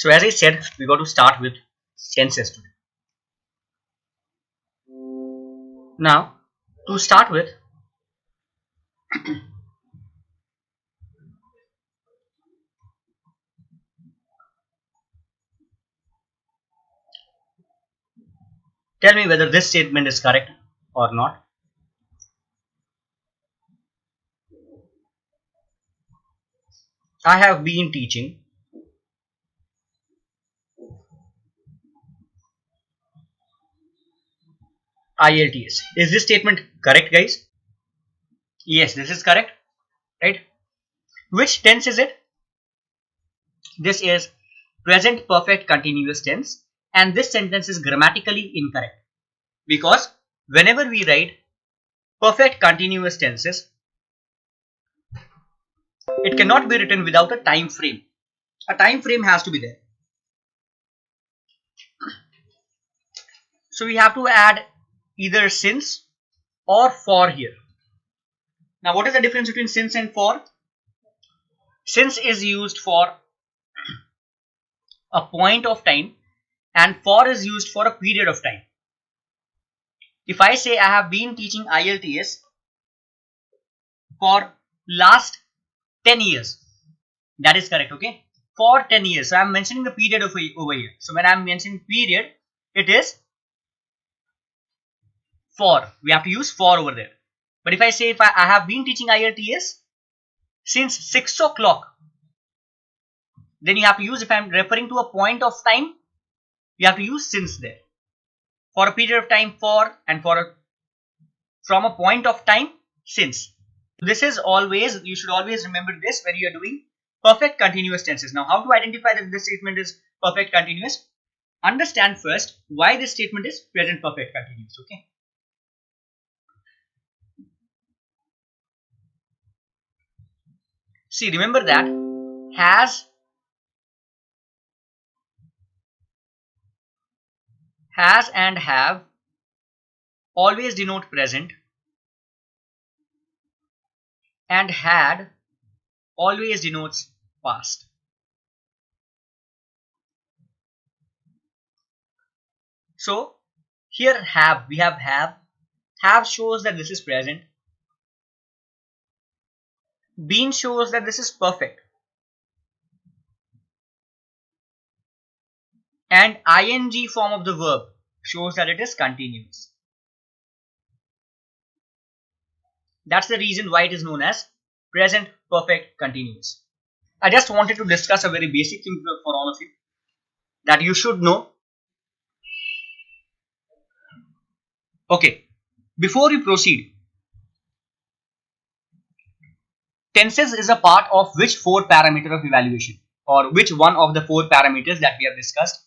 So as I said, we got to start with tenses today. Now, to start with, tell me whether this statement is correct or not. I have been teaching IELTS. Is this statement correct, guys? Yes, this is correct, right? Which tense is it? This is present perfect continuous tense, and this sentence is grammatically incorrect because whenever we write perfect continuous tenses, it cannot be written without a time frame. A time frame has to be there. So we have to add either since or for here. Now what is the difference between since and for? Since is used for a point of time and for is used for a period of time. If I say I have been teaching IELTS for last 10 years, that is correct, okay? For 10 years. So I am mentioning the period over here. So when I am mentioning period, it is for. We have to use for over there. But if I say I have been teaching IELTS since 6 o'clock, then you have to use, if I am referring to a point of time, you have to use since there. For a period of time, for, and from a point of time, since. This is always, you should always remember this when you are doing perfect continuous tenses. Now, how to identify that this statement is perfect continuous? Understand first why this statement is present perfect continuous, okay? See, remember that has and have always denote present, and had always denotes past. So here we have have shows that this is present, been shows that this is perfect, and ing form of the verb shows that it is continuous. That's the reason why it is known as present perfect continuous. I just wanted to discuss a very basic thing for all of you that you should know. Okay, before we proceed, tenses is a part of which 4 parameter of evaluation, or which one of the 4 parameters that we have discussed?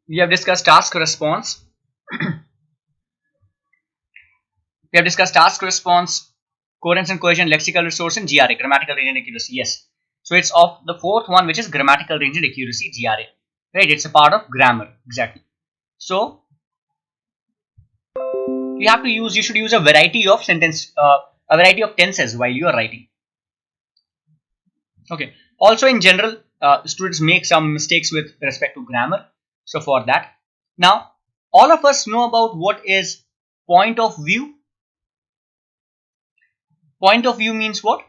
We have discussed task response. We have discussed task response, coherence and cohesion, lexical resource, and GRA, grammatical range and accuracy. Yes. So it's of the 4th one, which is grammatical range and accuracy, GRA. Right? It's a part of grammar. Exactly. So you should use a variety of a variety of tenses while you are writing. Okay. Also, in general, students make some mistakes with respect to grammar. So for that, now all of us know about what is point of view. Point of view means what?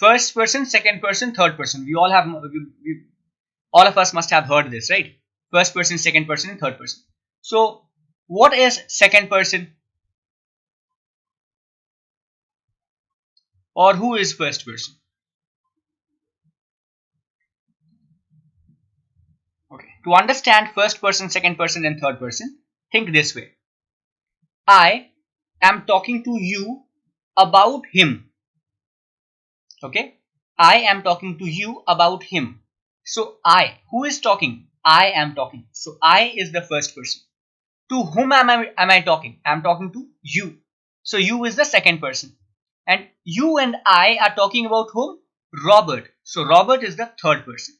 First person, second person, third person. All of us must have heard this, right? First person, second person, and third person. So what is second person? Or who is first person? Okay. To understand first person, second person, and third person, think this way. I am talking to you about him. Okay. I am talking to you about him. So who is talking? I am talking. So I is the first person. To whom am I talking? I am talking to you. So you is the second person. And you and I are talking about whom? Robert. So Robert is the third person.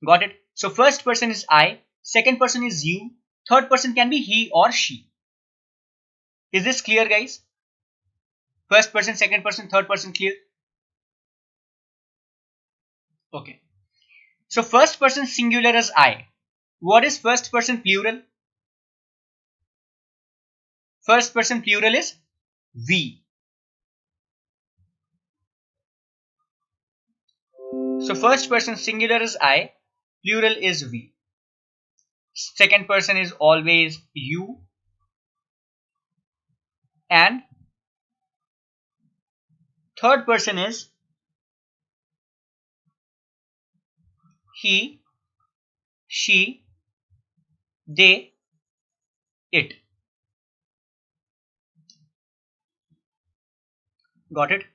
Got it? So first person is I, second person is you, Third person can be he or she. Is this clear, guys? First person, second person, third person, clear? Okay. So first person singular is I. What is first person plural? First person plural is we. So first person singular is I, plural is we. Second person is always you, and third person is he, she, they, it. Got it?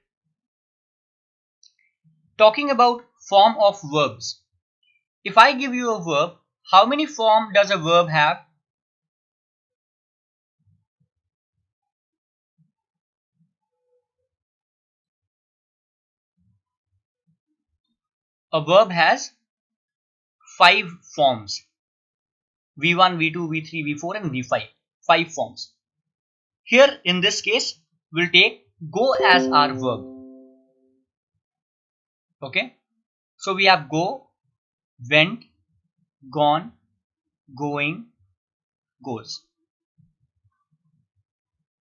Talking about form of verbs. If I give you a verb, how many form does a verb have? A verb has 5 forms. V1, V2, V3, V4 and V5. 5 forms. Here in this case, we'll take go as our verb. Okay. So we have go, went, gone, going, goes.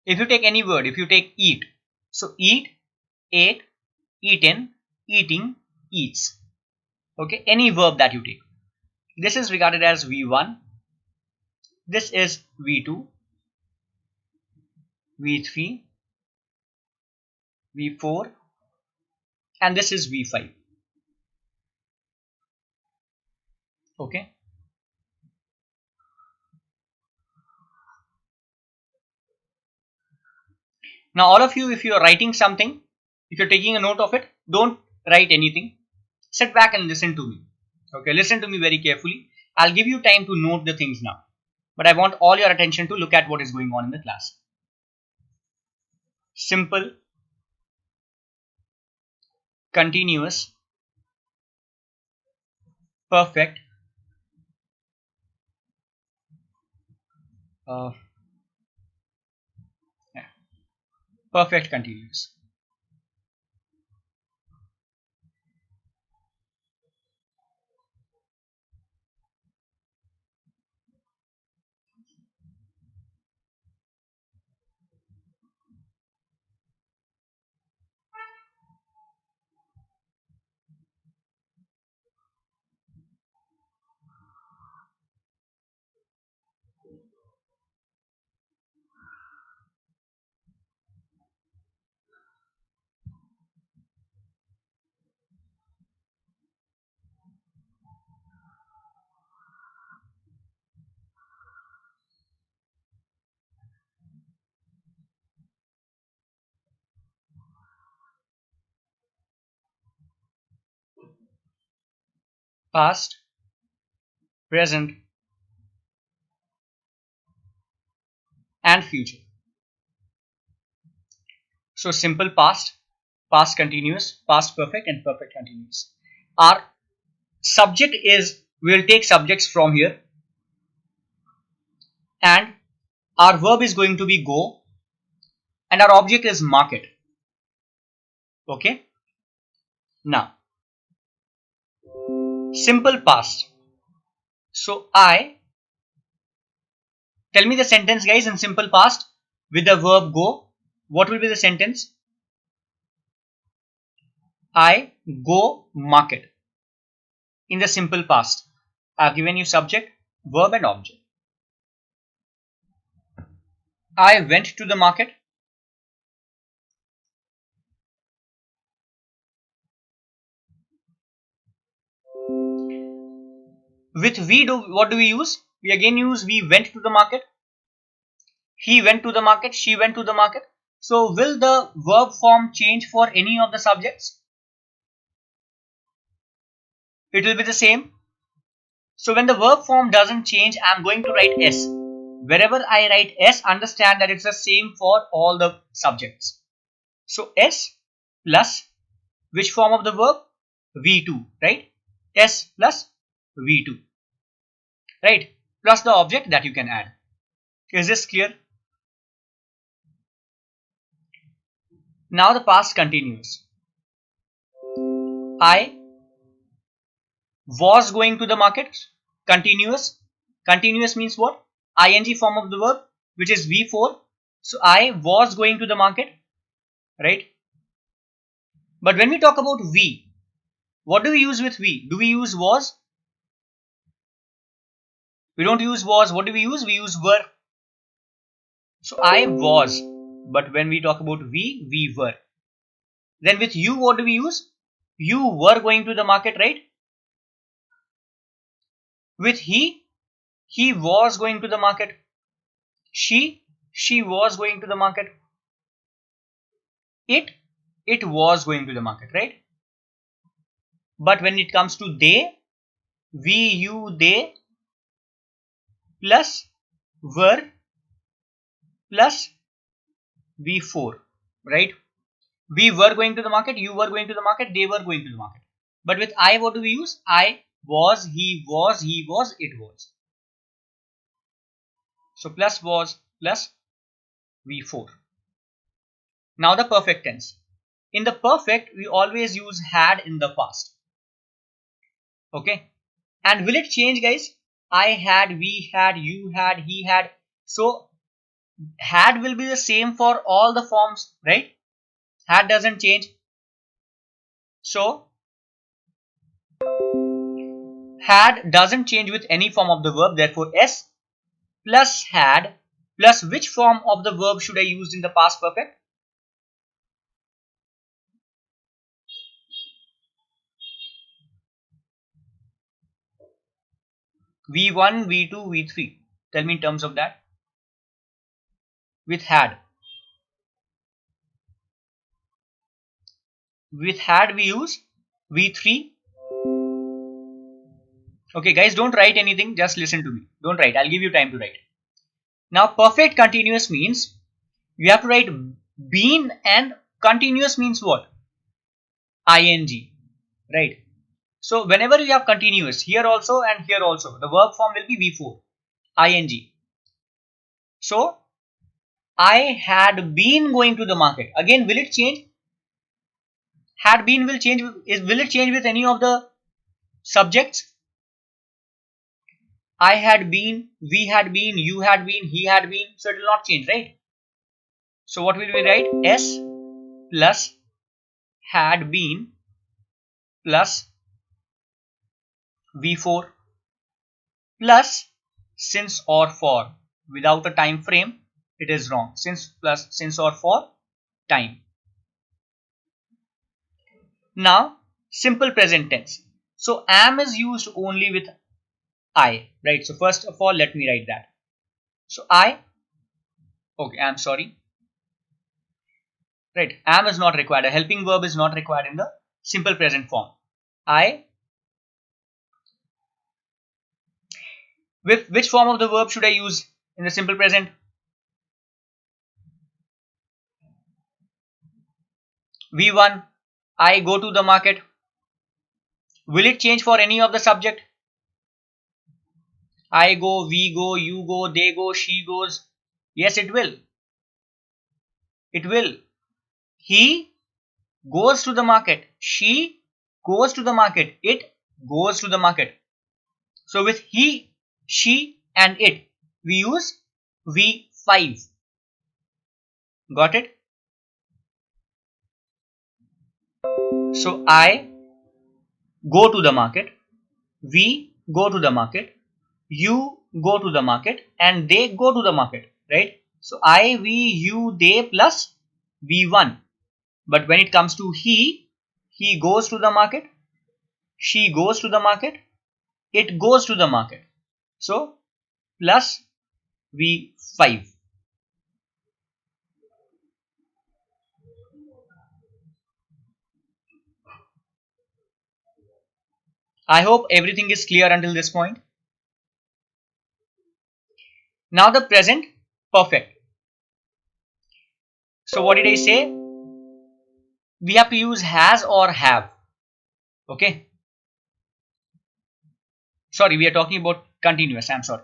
If you take any word, if you take eat, so eat, ate, eaten, eating, eats. Okay, any verb that you take. This is regarded as V1. This is V2, V3, V4, and this is V5. Okay. Now all of you, if you are writing something, if you're taking a note of it, don't write anything. Sit back and listen to me. Okay, listen to me very carefully. I'll give you time to note the things now. But I want all your attention to look at what is going on in the class. Simple, continuous, perfect, yeah, perfect continuous. Past, present, and future. So simple past, past continuous, past perfect, and perfect continuous. Our subject is, we will take subjects from here, and our verb is going to be go, and our object is market. Okay. Now, simple past. So tell me the sentence, guys, in simple past with the verb go. What will be the sentence? I go market. In the simple past, I've given you subject, verb, and object. I went to the market. With what do we use? We again use we went to the market. He went to the market. She went to the market. So will the verb form change for any of the subjects? It will be the same. So when the verb form doesn't change, I'm going to write S. Wherever I write S, understand that it's the same for all the subjects. So S plus which form of the verb? V2, right? S plus V2, right? plus the object that you can add. Is this clear? Now the past continuous. I was going to the market. Continuous. Continuous means what? Ing form of the verb, which is V4. So I was going to the market, right? But when we talk about we, what do we use with we? Do we use was? We don't use was. What do we use? We use were. So I was. But when we talk about we were. Then with you, what do we use? You were going to the market, right? With he was going to the market. She was going to the market. It was going to the market, right? But when it comes to they, we, you, they plus were plus V4, right? We were going to the market, you were going to the market, they were going to the market. But with I, what do we use? I was, he was, it was. So plus was plus V4. Now the perfect tense. In the perfect, we always use had in the past. Okay. And will it change, guys? I had, we had, you had, he had. So had will be the same for all the forms, right? Had doesn't change. So had doesn't change with any form of the verb. Therefore, S plus had plus which form of the verb should I use in the past perfect? V1, V2, V3. Tell me in terms of that. With had. With had we use V3. Okay, guys, don't write anything. Just listen to me. Don't write. I'll give you time to write. Now, perfect continuous means you have to write been, and continuous means what? Ing, right? So whenever you have continuous, here also and here also, the verb form will be V4, ing. So I had been going to the market. Again, will it change? Had been will change. Will it change with any of the subjects? I had been, we had been, you had been, he had been. So it will not change, right? So what will we write? S plus had been plus V4 plus since or for. Without a time frame, it is wrong. Since plus since or for time. Now, simple present tense. So am is used only with I, right? So first of all, let me write that. So I'm sorry. Right, am is not required. A helping verb is not required in the simple present form. With which form of the verb should I use in the simple present? V1, I go to the market. Will it change for any of the subject? I go, we go, you go, they go, she goes. Yes, it will. It will. He goes to the market. She goes to the market. It goes to the market. So with he, she and it, we use V5. Got it? So I go to the market. We go to the market. You go to the market and they go to the market, right? So I, we, you, they plus V1. But when it comes to he goes to the market, she goes to the market, it goes to the market. So plus V5. I hope everything is clear until this point. Now the present perfect. So what did I say? We have to use has or have. Okay. Sorry, we are talking about continuous. I'm sorry.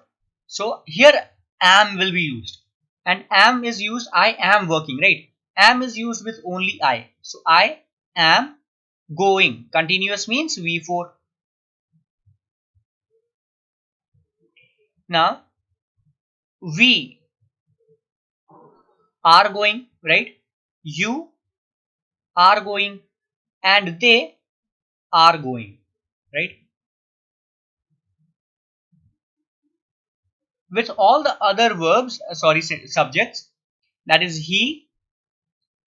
So here am will be used, and am is used, I am working, right? Am is used with only I. So I am going. Continuous means V4. Now we are going, right? You are going, and they are going, right? With all the other verbs, subjects, that is he,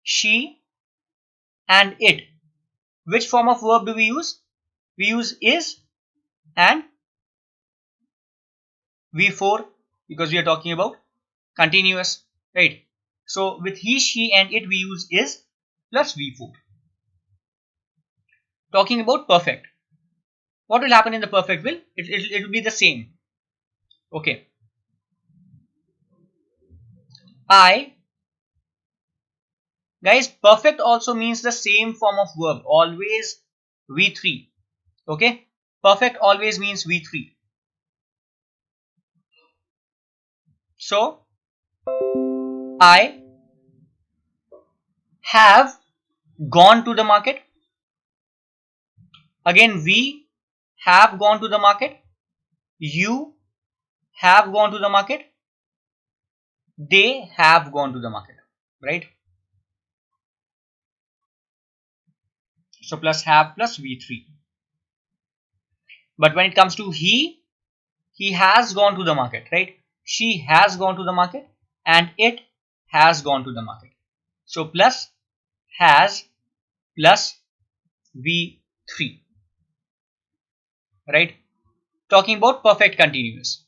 she, and it. Which form of verb do we use? We use is and V4, because we are talking about continuous, right? So with he, she, and it, we use is plus V4. Talking about perfect. What will happen in the perfect will? It will be the same. Okay. Guys, perfect also means the same form of verb. Always V3. Okay. Perfect always means V3. So I have gone to the market. Again, we have gone to the market. You have gone to the market. They have gone to the market, right? So plus have plus V3. But when it comes to he has gone to the market, right? She has gone to the market, and it has gone to the market. So plus has plus V3, right? Talking about perfect continuous.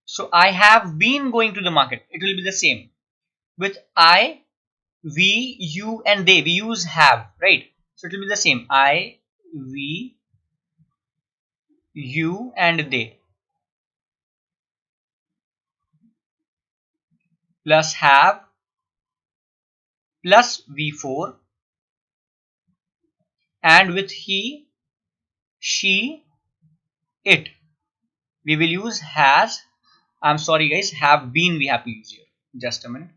So I have been going to the market. It will be the same. With I, we, you, and they, we use have, right? So it will be the same. I, we, you, and they, plus have plus V4, and with he, she, it, we will use has. I'm sorry guys, have been we have to use here. Just a minute.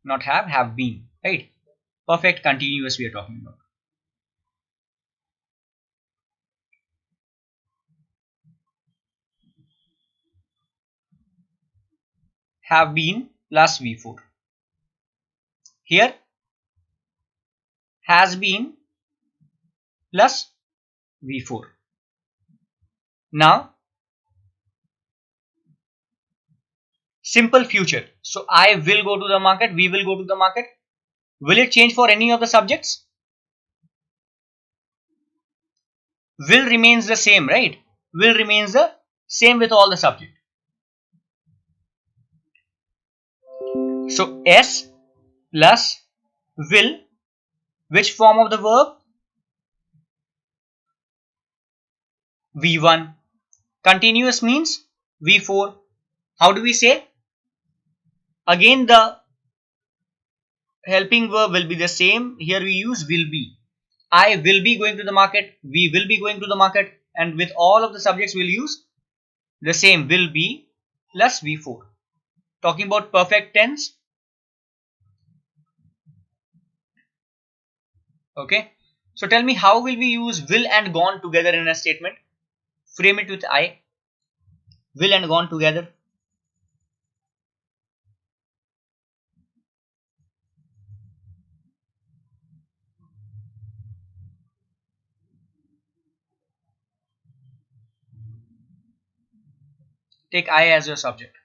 Not have been, right? Perfect continuous we are talking about. Have been plus V4. Here has been plus V4. Now simple future. So I will go to the market, we will go to the market. Will it change for any of the subjects? Will remains the same, right? Will remains the same with all the subject. So S plus will, which form of the verb? V1. Continuous means V4. How do we say? Again the helping verb will be the same. Here we use will be. I will be going to the market, we will be going to the market, and with all of the subjects we'll use the same will be plus V4. Talking about perfect tense. Okay. So tell me, how will we use will and gone together in a statement? Frame it with I. Will and gone together. Take I as your subject.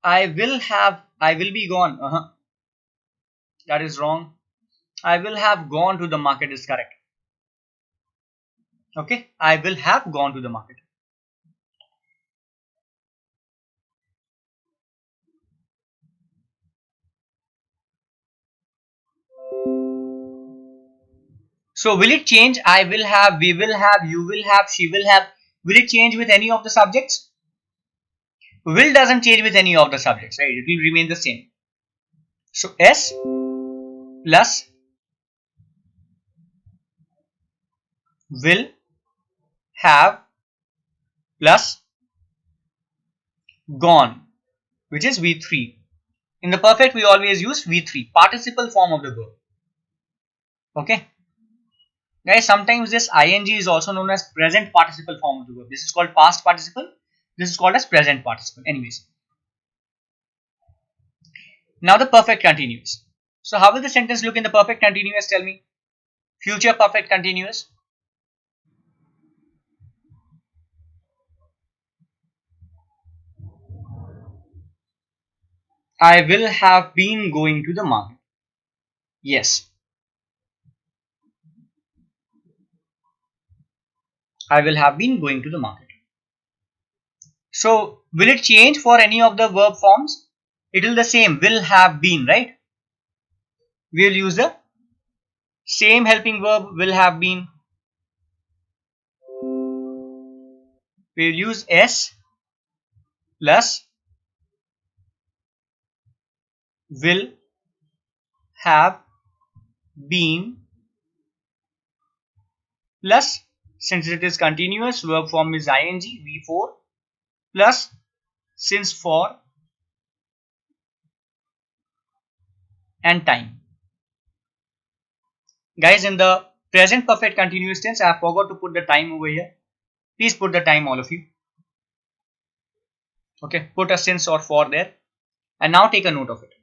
I will be gone. That is wrong. I will have gone to the market is correct. Okay. I will have gone to the market. So will it change? I will have, we will have, you will have, she will have. Will it change with any of the subjects? Will doesn't change with any of the subjects, right? It will remain the same. So S plus will have plus gone, which is V3. In the perfect, we always use V3, participle form of the verb. Okay. Guys, sometimes this ing is also known as present participle form of the verb. This is called past participle. This is called as present participle. Anyways. Now the perfect continuous. So how will the sentence look in the perfect continuous? Tell me. Future perfect continuous. I will have been going to the market. Yes. I will have been going to the market. So will it change for any of the verb forms? It will the same. Will have been, right? We will use the same helping verb will have been. We will use S plus will have been plus, since it is continuous, verb form is ing, V4 plus since for and time. Guys, in the present perfect continuous tense, I forgot to put the time over here. Please put the time, all of you. Okay, put a since or for there, and now take a note of it.